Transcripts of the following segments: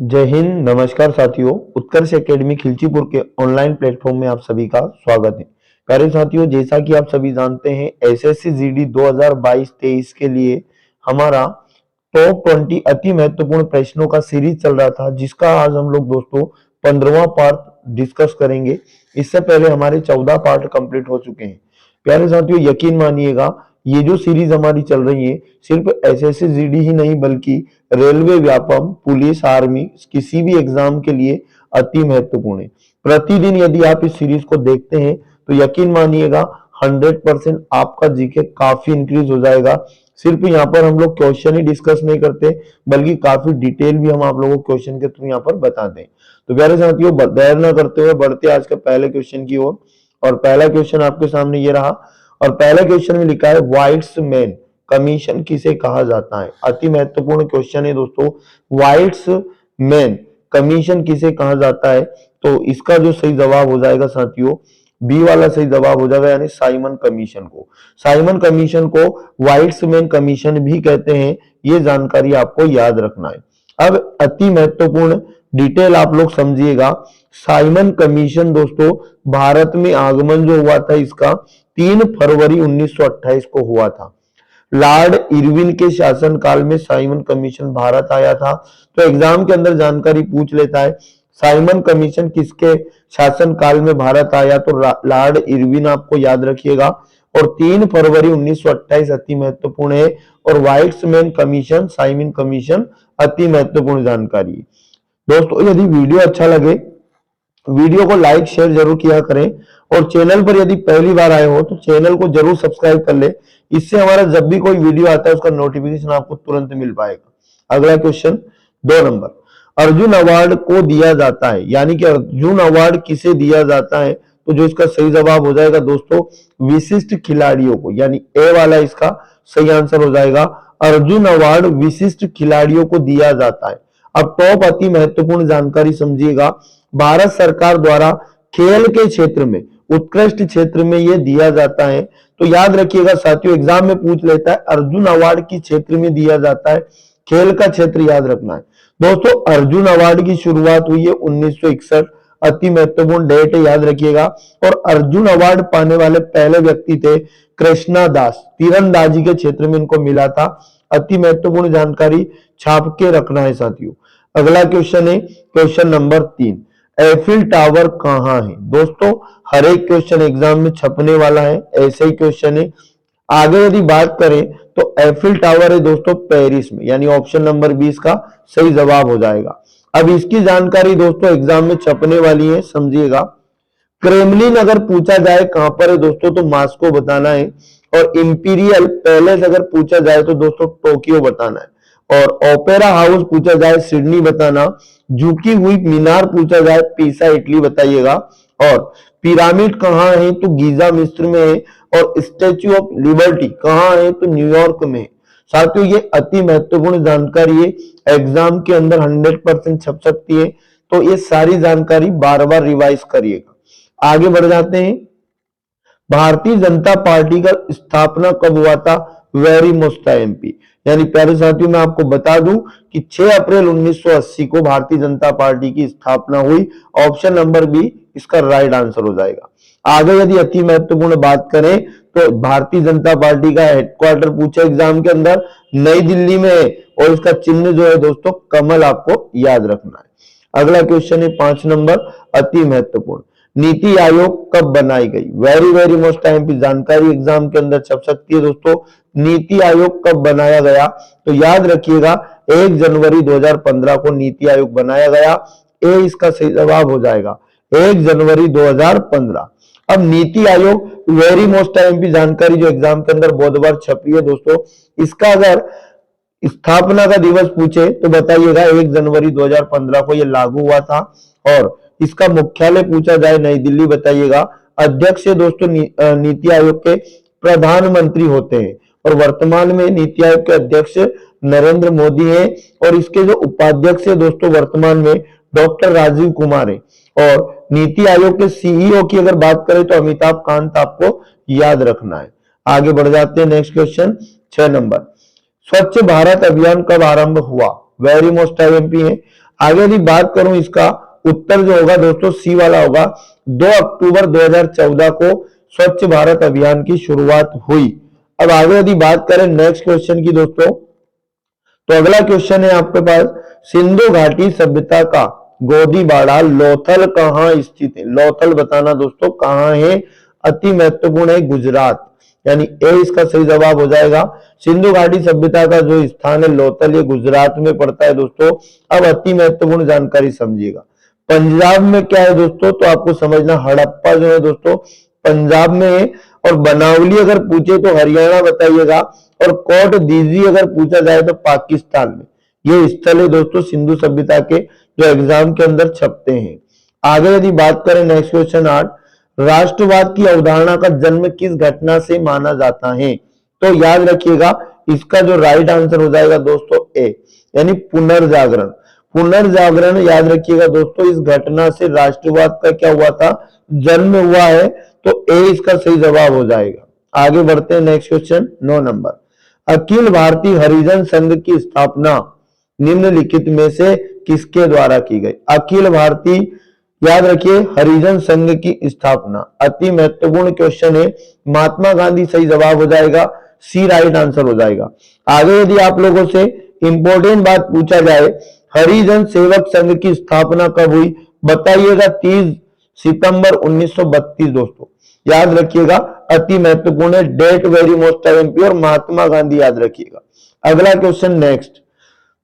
जय हिंद। नमस्कार साथियों, उत्कर्ष एकेडमी खिलचीपुर के ऑनलाइन प्लेटफॉर्म में आप सभी का स्वागत है। प्यारे साथियों, जैसा कि आप सभी जानते हैं, एसएससी जीडी 2022-23 के लिए हमारा टॉप 20 अति महत्वपूर्ण प्रश्नों का सीरीज चल रहा था, जिसका आज हम लोग दोस्तों 15वां पार्ट डिस्कस करेंगे। इससे पहले हमारे 14 पार्ट कंप्लीट हो चुके हैं। प्यारे साथियों, यकीन मानिएगा, ये जो सीरीज हमारी चल रही है सिर्फ एसएससी जीडी ही नहीं बल्कि रेलवे, व्यापम, पुलिस, आर्मी, किसी भी एग्जाम के लिए अति महत्वपूर्ण है। प्रतिदिन यदि आप इस सीरीज को देखते हैं तो यकीन मानिएगा 100% आपका जीके काफी इंक्रीज हो जाएगा। सिर्फ यहाँ पर हम लोग क्वेश्चन ही डिस्कस नहीं करते बल्कि काफी डिटेल भी हम आप लोगों को क्वेश्चन के थ्रू यहाँ पर बताते हैं। तो प्यारे साथियों, देर न करते हुए बढ़ते आज के पहले क्वेश्चन की ओर। और पहला क्वेश्चन आपके सामने ये रहा, और पहले क्वेश्चन में लिखा है व्हाइट्स मैन कमीशन किसे कहा जाता है। अति महत्वपूर्ण क्वेश्चन है दोस्तों, व्हाइट्स मैन कमीशन किसे कहा जाता है। तो इसका जो सही जवाब हो जाएगा साथियों, बी वाला सही जवाब हो जाएगा, यानी साइमन कमीशन को। साइमन कमीशन को व्हाइट्स मैन कमीशन भी कहते हैं, ये जानकारी आपको याद रखना है। अब अति महत्वपूर्ण डिटेल आप लोग समझिएगा। साइमन कमीशन दोस्तों, भारत में आगमन जो हुआ था इसका 3 फरवरी 1928 को हुआ था। लॉर्ड इरविन के शासनकाल में साइमन कमीशन भारत आया था। तो एग्जाम के अंदर जानकारी पूछ लेता है, साइमन कमीशन किसके शासनकाल में भारत आया, तो लॉर्ड इरविन आपको याद रखिएगा। और 3 फरवरी 1928 अति महत्वपूर्ण है। और whites man commission, Simon commission अति महत्वपूर्ण जानकारी है। दोस्तों, यदि वीडियो अच्छा लगे वीडियो को लाइक शेयर जरूर किया करें, और चैनल पर यदि पहली बार आए हो तो चैनल को जरूर सब्सक्राइब कर ले। इससे हमारा जब भी कोई वीडियो आता है उसका नोटिफिकेशन आपको तुरंत मिल पाएगा। अगला क्वेश्चन 2 नंबर, अर्जुन अवार्ड को दिया जाता है, यानी कि अर्जुन अवार्ड किसे दिया जाता है। तो जो इसका सही जवाब हो जाएगा दोस्तों, विशिष्ट खिलाड़ियों को, यानी ए वाला इसका सही आंसर हो जाएगा। अर्जुन अवार्ड विशिष्ट खिलाड़ियों को दिया जाता है। अब टॉप अति महत्वपूर्ण जानकारी समझिएगा, भारत सरकार द्वारा खेल के क्षेत्र में, उत्कृष्ट क्षेत्र में यह दिया जाता है। तो याद रखिएगा साथियों, एग्जाम में पूछ लेता है अर्जुन अवार्ड किस क्षेत्र में दिया जाता है, खेल का क्षेत्र याद रखना है। दोस्तों, अर्जुन अवार्ड की शुरुआत हुई है 1961, अति महत्वपूर्ण डेट है, याद रखिएगा। और अर्जुन अवार्ड पाने वाले पहले व्यक्ति थे कृष्णा दास, तीरंदाजी के क्षेत्र में इनको मिला था। अति महत्वपूर्ण जानकारी छाप के रखना है साथियों। अगला क्वेश्चन है क्वेश्चन नंबर 3, एफिल टावर कहां है। दोस्तों, हर एक क्वेश्चन एग्जाम में छपने वाला है, ऐसे ही क्वेश्चन है। आगे यदि बात करें तो एफिल टावर है दोस्तों पेरिस में, यानी ऑप्शन नंबर 20 का सही जवाब हो जाएगा। अब इसकी जानकारी दोस्तों एग्जाम में छपने वाली है, समझिएगा। क्रेमलिन अगर पूछा जाए कहां पर है दोस्तों, तो मास्को बताना है। और इंपीरियल पैलेस अगर पूछा जाए तो दोस्तों टोक्यो बताना है। और ओपेरा हाउस पूछा जाए सिडनी बताना। झुकी हुई मीनार पूछा जाए पीसा इटली बताइएगा। और पिरामिड कहाँ है, तो गीजा मिस्र में है। और स्टैच्यू ऑफ लिबर्टी कहाँ है, तो न्यूयॉर्क में है। साथियों, ये अति महत्वपूर्ण जानकारी है, एग्जाम के अंदर 100% छप सकती है। तो ये सारी जानकारी बार बार रिवाइज करिएगा। आगे बढ़ जाते हैं, भारतीय जनता पार्टी का स्थापना कब हुआ था, वेरी मोस्ट एमपी। यानी प्यारे साथियों, मैं आपको बता दूं कि 6 अप्रैल 1980 को भारतीय जनता पार्टी की स्थापना हुई। ऑप्शन नंबर बी इसका राइट आंसर हो जाएगा। आगे यदि अति महत्वपूर्ण बात करें तो भारतीय जनता पार्टी का हेडक्वार्टर पूछे एग्जाम के अंदर, नई दिल्ली में है। और इसका चिन्ह जो है दोस्तों कमल, आपको याद रखना है। अगला क्वेश्चन है 5 नंबर, अति महत्वपूर्ण, नीति आयोग कब बनाई गई। वेरी वेरी मोस्ट टाइम की जानकारी एग्जाम के अंदर छप सकती है दोस्तों। नीति आयोग कब बनाया गया, तो याद रखिएगा 1 जनवरी 2015 को नीति आयोग बनाया गया। ए इसका सही जवाब हो जाएगा, 1 जनवरी 2015। अब NITI Aayog very most time की जानकारी जो एग्जाम के अंदर बहुत बार छपी है दोस्तों, इसका अगर स्थापना का दिवस पूछे तो बताइएगा 1 जनवरी 2015 को यह लागू हुआ था। और इसका मुख्यालय पूछा जाए नई दिल्ली बताइएगा। अध्यक्ष दोस्तों नीति आयोग के प्रधानमंत्री होते हैं। और वर्तमान में नीति आयोग के अध्यक्ष नरेंद्र मोदी हैं। और इसके जो उपाध्यक्ष है दोस्तों वर्तमान में डॉक्टर राजीव कुमार है। और नीति आयोग के सीईओ की अगर बात करें तो अमिताभ कांत आपको याद रखना है। आगे बढ़ जाते हैं, नेक्स्ट क्वेश्चन 6 नंबर, स्वच्छ भारत अभियान कब आरंभ हुआ। वेरी मोस्ट आईएमपी है। आगे यदि बात करूं इसका उत्तर जो होगा दोस्तों सी वाला होगा। 2 अक्टूबर 2014 को स्वच्छ भारत अभियान की शुरुआत हुई। अब आगे यदि बात करें नेक्स्ट क्वेश्चन की दोस्तों, तो अगला क्वेश्चन है आपके पास, सिंधु घाटी सभ्यता का गोदीबाड़ा लोथल कहां स्थित है? लोथल बताना दोस्तों कहां है, अति महत्वपूर्ण है, गुजरात, यानी ए इसका सही जवाब हो जाएगा। सिंधु घाटी सभ्यता का जो स्थान है लोथल, ये गुजरात में पड़ता है दोस्तों। अब अति महत्वपूर्ण जानकारी समझिएगा, पंजाब में क्या है दोस्तों, तो आपको समझना हड़प्पा जो है दोस्तों पंजाब में है, और बनावली अगर पूछे तो हरियाणा बताइएगा, और कोट दीजी अगर पूछा जाए तो पाकिस्तान में। ये स्थल है दोस्तों सिंधु सभ्यता के, जो एग्जाम के अंदर छपते हैं। आगे यदि बात करें नेक्स्ट क्वेश्चन 8, राष्ट्रवाद की अवधारणा का जन्म किस घटना से माना जाता है? तो याद रखिएगा इसका जो राइट आंसर हो जाएगा दोस्तों ए, यानी पुनर्जागरण। पुनर्जागरण याद रखिएगा दोस्तों, इस घटना से राष्ट्रवाद का क्या हुआ था, जन्म हुआ है, तो ए इसका सही जवाब हो जाएगा। आगे बढ़ते हैं next question 9 number, Akhil Bharatiya हरिजन संघ की स्थापना निम्नलिखित में से किसके द्वारा की गई? अखिल भारतीय याद रखिए हरिजन संघ की स्थापना, अति महत्वपूर्ण क्वेश्चन है, महात्मा गांधी सही जवाब हो जाएगा, सी राइट आंसर हो जाएगा। आगे यदि आप लोगों से इंपॉर्टेंट बात पूछा जाए, हरिजन सेवक संघ की स्थापना कब हुई? बताइएगा 30 सितंबर 1932 दोस्तों, याद रखिएगा अति महत्वपूर्ण है, डेट वेरी मोस्ट एमपी, और महात्मा गांधी याद रखिएगा। अगला क्वेश्चन नेक्स्ट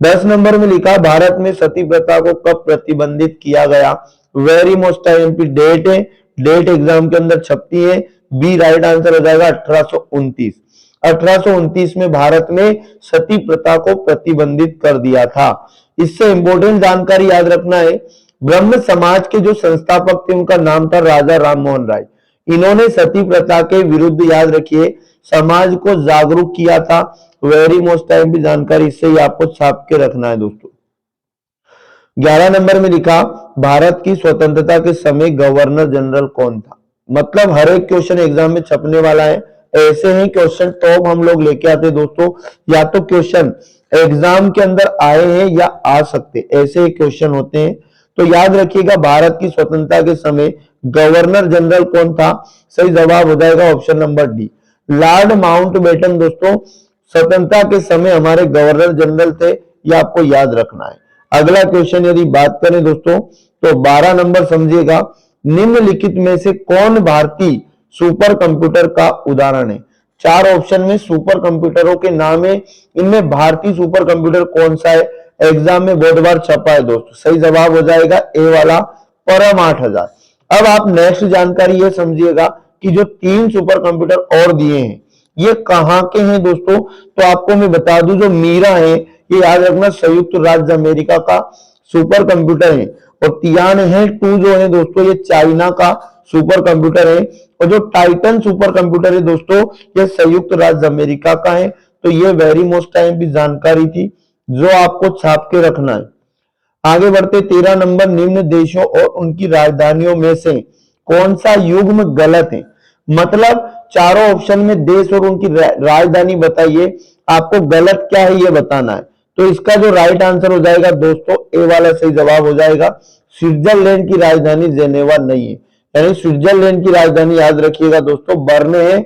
10 नंबर में लिखा, भारत में सती प्रथा को कब प्रतिबंधित किया गया? वेरी मोस्ट एमपी डेट है, डेट एग्जाम के अंदर छपती है, बी राइट आंसर हो जाएगा 1829। 1829 में भारत में सती प्रथा को प्रतिबंधित कर दिया था। इससे इंपॉर्टेंट जानकारी याद रखना है, ब्रह्म समाज के जो संस्थापक थे उनका नाम था राजा राम मोहन राय। इन्होंने सती प्रथा के विरुद्ध याद रखिए समाज को जागरूक किया था। वेरी मोस्ट टाइम भी जानकारी इससे ही आपको छाप के रखना है दोस्तों। 11 नंबर में लिखा, भारत की स्वतंत्रता के समय गवर्नर जनरल कौन था? मतलब हर एक क्वेश्चन एग्जाम में छपने वाला है, ऐसे ही क्वेश्चन टॉप हम लोग लेके आते दोस्तों, या तो क्वेश्चन एग्जाम के अंदर आए हैं या आ सकते, ऐसे क्वेश्चन होते हैं। तो याद रखिएगा भारत की स्वतंत्रता के समय गवर्नर जनरल कौन था? सही जवाब हो जाएगा option number D, Lord Mountbatten दोस्तों स्वतंत्रता के समय हमारे गवर्नर जनरल थे, ये आपको याद रखना है। अगला क्वेश्चन यदि बात करें दोस्तों तो 12 नंबर समझिएगा, निम्नलिखित में से कौन भारतीय सुपर कंप्यूटर का उदाहरण है? 4 ऑप्शन में सुपर कंप्यूटरों के नाम है, इनमें भारतीय सुपर कंप्यूटर कौन सा है? एग्जाम में बहुत बार छपा है दोस्तों, सही जवाब हो जाएगा ए वाला, परम 8000। अब आप नेक्स्ट जानकारी ये समझिएगा कि जो 3 सुपर कंप्यूटर और दिए हैं ये कहां के हैं दोस्तों? तो आपको मैं बता दूं, जो मीरा है ये याद रखना संयुक्त राज्य अमेरिका का सुपर कंप्यूटर है, और तियान है 2 जो है दोस्तों ये चाइना का सुपर कंप्यूटर है, और जो टाइटन सुपर कंप्यूटर है दोस्तों ये संयुक्त राज्य अमेरिका का है। तो ये वेरी मोस्ट टाइम की जानकारी थी जो आपको छाप के रखना है। आगे बढ़ते 13 नंबर, निम्न देशों और उनकी राजधानियों में से कौन सा युग्म गलत है? मतलब चारों ऑप्शन में देश और उनकी राजधानी बताइए, आपको गलत क्या है ये बताना है। तो इसका जो राइट आंसर हो जाएगा दोस्तों ए वाला सही जवाब हो जाएगा, स्विट्जरलैंड की राजधानी जेनेवा नहीं है, यानी स्विट्जरलैंड की राजधानी याद रखिएगा दोस्तों बर्न है।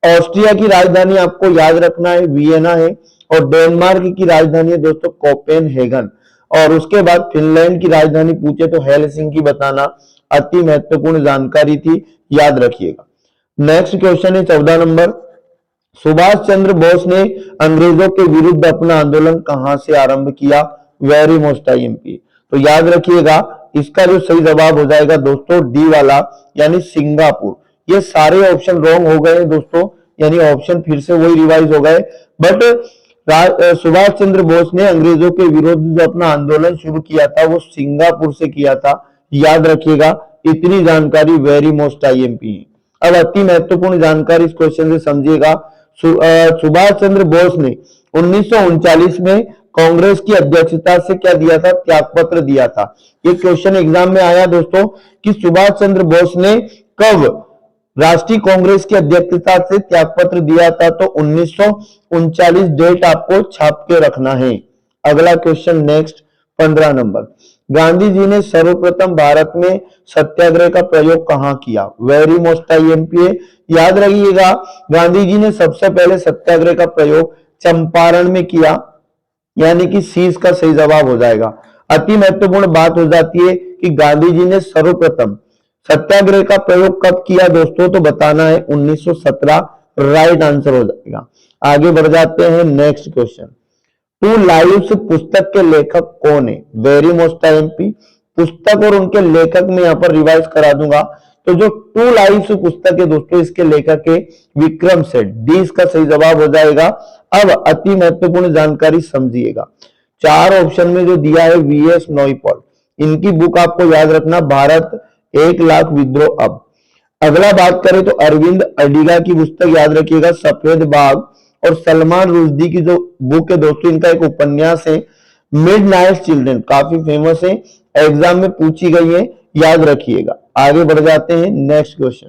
ऑस्ट्रिया की राजधानी आपको याद रखना है वियना है, और डेनमार्क की राजधानी है दोस्तों कोपेनहेगन, और उसके बाद फिनलैंड की राजधानी पूछे तो हेलसिंकी बताना, अति महत्वपूर्ण जानकारी थी, याद रखिएगा। नेक्स्ट क्वेश्चन है 14 नंबर, सुभाष चंद्र बोस ने अंग्रेजों के विरुद्ध अपना आंदोलन कहां से आरंभ किया? वेरी मोस्ट आईएमपी, तो याद रखिएगा इसका जो सही जवाब हो जाएगा दोस्तों डी वाला, यानी सिंगापुर। ये सारे ऑप्शन रॉन्ग हो गए दोस्तों, यानी ऑप्शन फिर से वही रिवाइज हो गए, बट सुभाष चंद्र बोस ने अंग्रेजों के विरुद्ध जो अपना आंदोलन शुरू किया था वो सिंगापुर से किया था, याद रखिएगा। इतनी जानकारी वेरी मोस्ट आईएमपी है। अब अति महत्वपूर्ण जानकारी इस क्वेश्चन से समझिएगा, सुभाष चंद्र बोस ने 1939 में कांग्रेस की अध्यक्षता से क्या दिया था? त्यागपत्र दिया था। ये क्वेश्चन एग्जाम में आया दोस्तों कि सुभाष चंद्र बोस ने कब राष्ट्रीय कांग्रेस की अध्यक्षता से त्यागपत्र दिया था? तो 1939 डेट आपको छाप के रखना है। अगला question next 15 number, Gandhi ji ने सर्वप्रथम भारत में सत्याग्रह का प्रयोग कहां किया? वेरी मोस्ट आईएमपी है, याद रखिएगा। गांधी जी ने सबसे पहले सत्याग्रह का प्रयोग चंपारण में किया, यानी कि सी इसका सही जवाब हो जाएगा। अति महत्वपूर्ण बात हो जाती है कि गांधी जी ने सर्वप्रथम सत्याग्रह का प्रयोग कब किया दोस्तों, तो बताना है 1917, राइट आंसर हो जाएगा। आगे बढ़ जाते हैं नेक्स्ट क्वेश्चन। टू लाइव्स पुस्तक के लेखक कौन है? वेरी मोस्ट आईएमपी, पुस्तक और उनके लेखक में यहां पर रिवाइज करा दूंगा। तो जो टू लाइव्स पुस्तक है दोस्तों, इसके लेखक है विक्रम सेठ, डी इसका सही जवाब हो जाएगा। अब अति महत्वपूर्ण जानकारी समझिएगा, 4 ऑप्शन में जो दिया है वीएस नॉइपॉल, इनकी बुक आपको याद रखना, भारत 1,00,000 विद्रोह। अब अगला बात करें तो अरविंद अडिगा की पुस्तक याद रखिएगा सफेद बाग, और सलमान रुश्दी की जो बुक है दोस्तों, इनका एक उपन्यास है मिडनाइट चिल्ड्रन, काफी फेमस है, एग्जाम में पूछी गई है, याद रखिएगा। आगे बढ़ जाते हैं नेक्स्ट क्वेश्चन।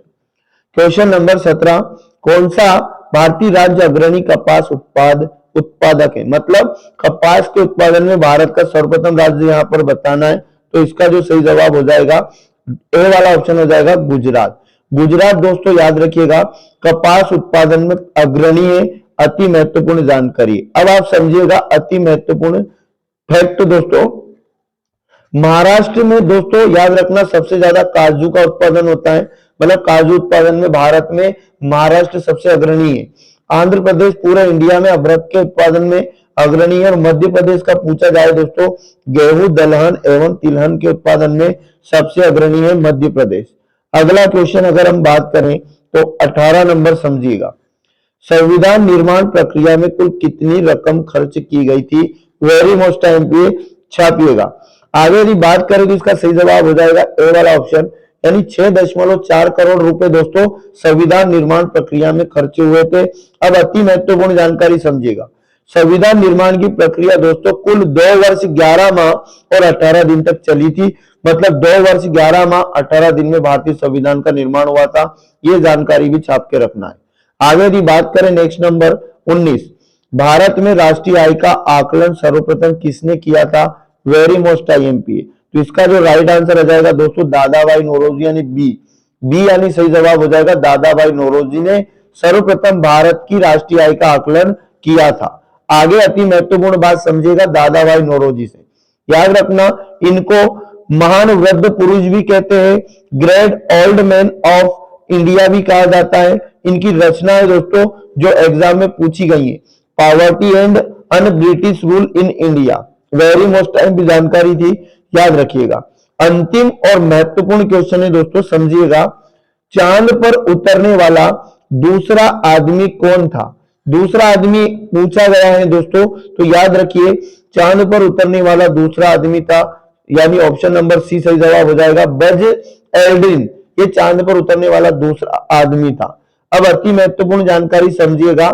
क्वेश्चन नंबर 17, कौन सा भारतीय राज्य अग्रणी कपास उत्पादक है? मतलब कपास के उत्पादन में भारत का सर्वप्रथम राज्य यहां पर बताना है, तो इसका जो सही जवाब हो जाएगा ए वाला ऑप्शन हो जाएगा गुजरात। गुजरात दोस्तों याद रखिएगा कपास उत्पादन में अग्रणी है, अति महत्वपूर्ण जानकारी। अब आप समझिएगा अति महत्वपूर्ण फैक्ट दोस्तों, महाराष्ट्र में दोस्तों याद रखना सबसे ज्यादा काजू का उत्पादन होता है, मतलब काजू उत्पादन में भारत में महाराष्ट्र सबसे अग्रणी है। आंध्र प्रदेश पूरे इंडिया में अभ्रक के उत्पादन में अग्रणी है, और मध्य प्रदेश का पूछा जाए दोस्तों, गेहूं दलहन एवं तिलहन के उत्पादन में सबसे अग्रणी है मध्य प्रदेश। अगला क्वेश्चन अगर हम बात करें तो 18 नंबर समझिएगा, संविधान निर्माण प्रक्रिया में कुल कितनी रकम खर्च की गई थी? वेरी मोस्ट आईएमपी, छापिएगा। आगे यदि बात करें तो इसका सही जवाब हो जाएगा ए वाला ऑप्शन, यानी 6.4 करोड़ रुपए दोस्तों संविधान निर्माण प्रक्रिया में खर्चे हुए थे। अब अति महत्वपूर्ण जानकारी समझिएगा, संविधान निर्माण की प्रक्रिया दोस्तों कुल 2 वर्ष 11 माह और 18 दिन तक चली थी, मतलब 2 वर्ष 11 माह 18 दिन में भारतीय संविधान का निर्माण हुआ था, ये जानकारी भी छाप के रखना है। आगे यदि बात करें नेक्स्ट नंबर 19, भारत में राष्ट्रीय आय का आकलन सर्वप्रथम किसने किया था? वेरी मोस्ट आईएमपी, तो इसका जो राइट आंसर हो जाएगा दोस्तों दादाभाई नौरोजी, यानी बी यानी सही जवाब हो जाएगा। दादाभाई नौरोजी ने सर्वप्रथम भारत की राष्ट्रीय आय का आकलन किया था। आगे अति महत्वपूर्ण बात समझिएगा दादाभाई नौरोजी से, याद रखना इनको महान वृद्ध पुरुष भी कहते हैं, great old man of India भी कहा जाता है। इनकी रचनाएं दोस्तों जो एग्जाम में पूछी गई है, poverty and un British rule in India, very most time जानकारी थी, याद रखिएगा। अंतिम और महत्वपूर्ण क्वेश्चन है दोस्तों, समझिएगा, चांद पर उतरने वाला दूसरा आदमी कौन था? दूसरा आदमी पूछा गया है दोस्तों, तो याद रखिए चांद पर उतरने वाला दूसरा आदमी था, यानी ऑप्शन नंबर सी सही जवाब हो जाएगा, बज एल्ड्रिन, ये चांद पर उतरने वाला दूसरा आदमी था। अब अति महत्वपूर्ण जानकारी समझिएगा,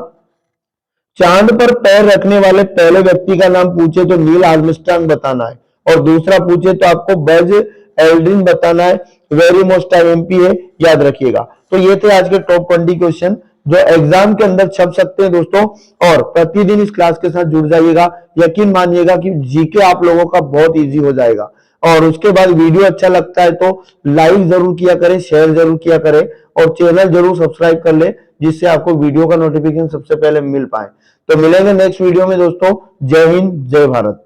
चांद पर पैर रखने वाले पहले व्यक्ति का नाम पूछे तो नील आर्मस्ट्रांग बताना है, और दूसरा पूछे तो आपको बज एल्ड्रिन बताना है, वेरी मोस्ट आईएमपी है, याद रखिएगा। तो ये थे आज के टॉप 20 क्वेश्चन जो एग्जाम के अंदर छप सकते हैं दोस्तों, और प्रतिदिन इस क्लास के साथ जुड़ जाइएगा, यकीन मानिएगा कि जीके आप लोगों का बहुत इजी हो जाएगा। और उसके बाद वीडियो अच्छा लगता है तो लाइक जरूर किया करें, शेयर जरूर किया करें, और चैनल जरूर सब्सक्राइब कर ले, जिससे आपको वीडियो का नोटिफिकेशन सबसे पहले मिल पाए। तो मिलेंगे नेक्स्ट वीडियो में दोस्तों, जय हिंद जय भारत।